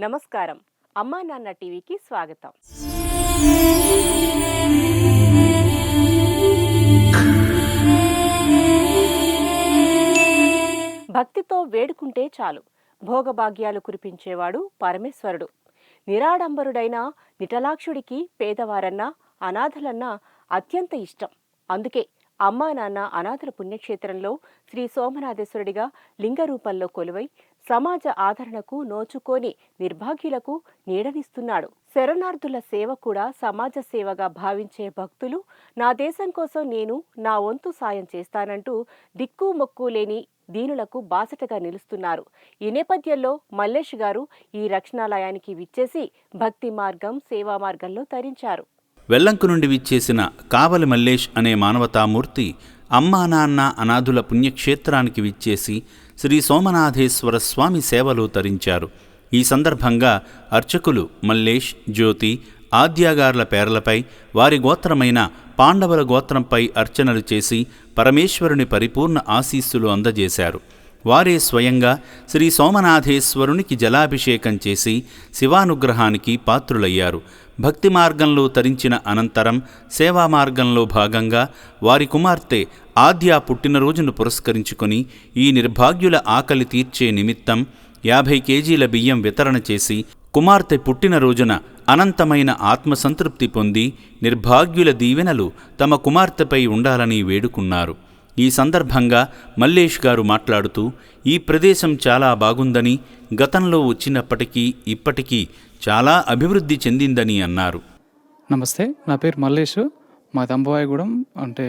నమస్కారం. అమ్మా నాన్న టీవీకి స్వాగతం. భక్తితో వేడుకుంటే చాలు భోగభాగ్యాలు కురిపించేవాడు పరమేశ్వరుడు. నిరాడంబరుడైన నిటలాక్షుడికి పేదవారన్నా అనాథలన్నా అత్యంత ఇష్టం. అందుకే అమ్మా నాన్న అనాథల పుణ్యక్షేత్రంలో శ్రీ సోమనాథేశ్వరుడిగా లింగ రూపంలో కొలువై సమాజ ఆదరణకు నోచుకోని నిర్భాగ్యులకు నీడనిస్తున్నాడు. శరణార్థుల సేవ కూడా సమాజ సేవగా భావించే భక్తులు నా దేశం కోసం నేను నా వంతు సాయం చేస్తానంటూ దిక్కు మొక్కు లేని దీనులకు బాసటగా నిలుస్తున్నారు. ఈ నేపథ్యంలో మల్లేష్ గారు ఈ రక్షణాలయానికి విచ్చేసి భక్తి మార్గం సేవా మార్గంలో తరించారు. వెల్లంకు నుండి విచ్చేసిన కావలి మల్లేష్ అనే మానవతామూర్తి అమ్మా నాన్న అనాథుల పుణ్యక్షేత్రానికి విచ్చేసి శ్రీ సోమనాథేశ్వర స్వామి సేవలు తరించారు. ఈ సందర్భంగా అర్చకులు మల్లేష్, జ్యోతి, ఆద్యాగార్ల పేర్లపై వారి గోత్రమైన పాండవుల గోత్రంపై అర్చనలు చేసి పరమేశ్వరుని పరిపూర్ణ ఆశీస్సులు అందజేశారు. వారే స్వయంగా శ్రీ సోమనాథేశ్వరునికి జలాభిషేకం చేసి శివానుగ్రహానికి పాత్రులయ్యారు. భక్తి మార్గంలో తరించిన అనంతరం సేవా మార్గంలో భాగంగా వారి కుమార్తె ఆద్య పుట్టినరోజును పురస్కరించుకొని ఈ నిర్భాగ్యుల ఆకలి తీర్చే నిమిత్తం 50 కేజీల బియ్యం వితరణ చేసి కుమార్తె పుట్టినరోజున అనంతమైన ఆత్మసంతృప్తి పొంది నిర్భాగ్యుల దీవెనలు తమ కుమార్తెపై ఉండాలని వేడుకున్నారు. ఈ సందర్భంగా మల్లేష్ గారు మాట్లాడుతూ ఈ ప్రదేశం చాలా బాగుందని, గతంలో వచ్చినప్పటికీ ఇప్పటికీ చాలా అభివృద్ధి చెందిందని అన్నారు. నమస్తే, నా పేరు మల్లేష్. మా తంబవాయిగూడెం అంటే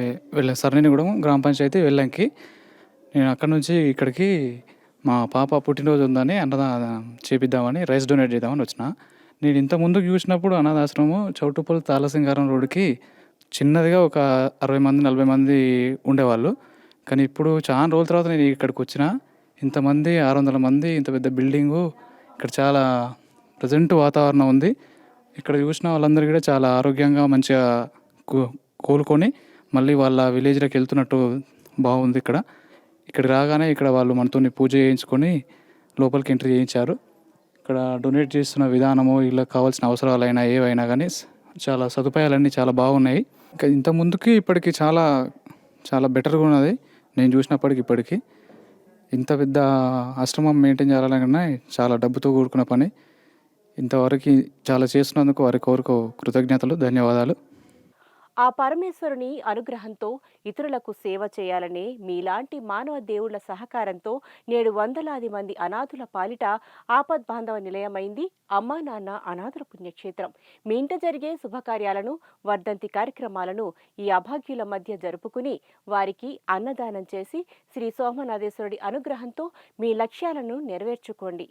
సరణిగూడెం గ్రామ పంచాయతీ వెల్లంకి. నేను అక్కడ నుంచి ఇక్కడికి మా పాప పుట్టినరోజు ఉందని అన్నదానం చేపిద్దామని రైస్ డొనేట్ చేద్దామని వచ్చిన. నేను ఇంత ముందుకు చూసినప్పుడు అనాథాశ్రమం చౌటుపల్లి తాళసింగారం రోడ్డుకి చిన్నదిగా ఒక 60 మంది 40 మంది ఉండేవాళ్ళు. కానీ ఇప్పుడు చాలా రోజుల తర్వాత నేను ఇక్కడికి వచ్చిన. ఇంతమంది 600 మంది, ఇంత పెద్ద బిల్డింగు, ఇక్కడ చాలా ప్రజెంట్ వాతావరణం ఉంది. ఇక్కడ చూసిన వాళ్ళందరూ కూడా చాలా ఆరోగ్యంగా మంచిగా కోలుకొని మళ్ళీ వాళ్ళ విలేజ్లోకి వెళ్తున్నట్టు బాగుంది. ఇక్కడికి రాగానే ఇక్కడ వాళ్ళు మనతో పూజ చేయించుకొని లోపలికి ఎంట్రీ చేయించారు. ఇక్కడ డొనేట్ చేస్తున్న విధానము, వీళ్ళకి కావాల్సిన అవసరాలైనా ఏవైనా కానీ చాలా సదుపాయాలన్నీ చాలా బాగున్నాయి. ఇంకా ఇంత ముందుకి ఇప్పటికి చాలా చాలా బెటర్గా ఉన్నది. నేను చూసినప్పటికి ఇప్పటికీ ఇంత పెద్ద ఆశ్రమం మెయింటైన్ చేయాలన్నా చాలా డబ్బుతో కూడుకున్న పని. ఇంతవరకు చాలా చేస్తున్నందుకు వారికి కృతజ్ఞతలు, ధన్యవాదాలు. ఆ పరమేశ్వరుని అనుగ్రహంతో ఇతరులకు సేవ చేయాలనే మీలాంటి మానవ దేవుళ్ల సహకారంతో నేడు వందలాది మంది అనాథుల పాలిట ఆపద్బాంధవ నిలయమైంది అమ్మా నాన్న అనాథుల పుణ్యక్షేత్రం. మీ ఇంట జరిగే శుభకార్యాలను, వర్ధంతి కార్యక్రమాలను ఈ అభాగ్యుల మధ్య జరుపుకుని వారికి అన్నదానం చేసి శ్రీ సోమనాథేశ్వరుడి అనుగ్రహంతో మీ లక్ష్యాలను నెరవేర్చుకోండి.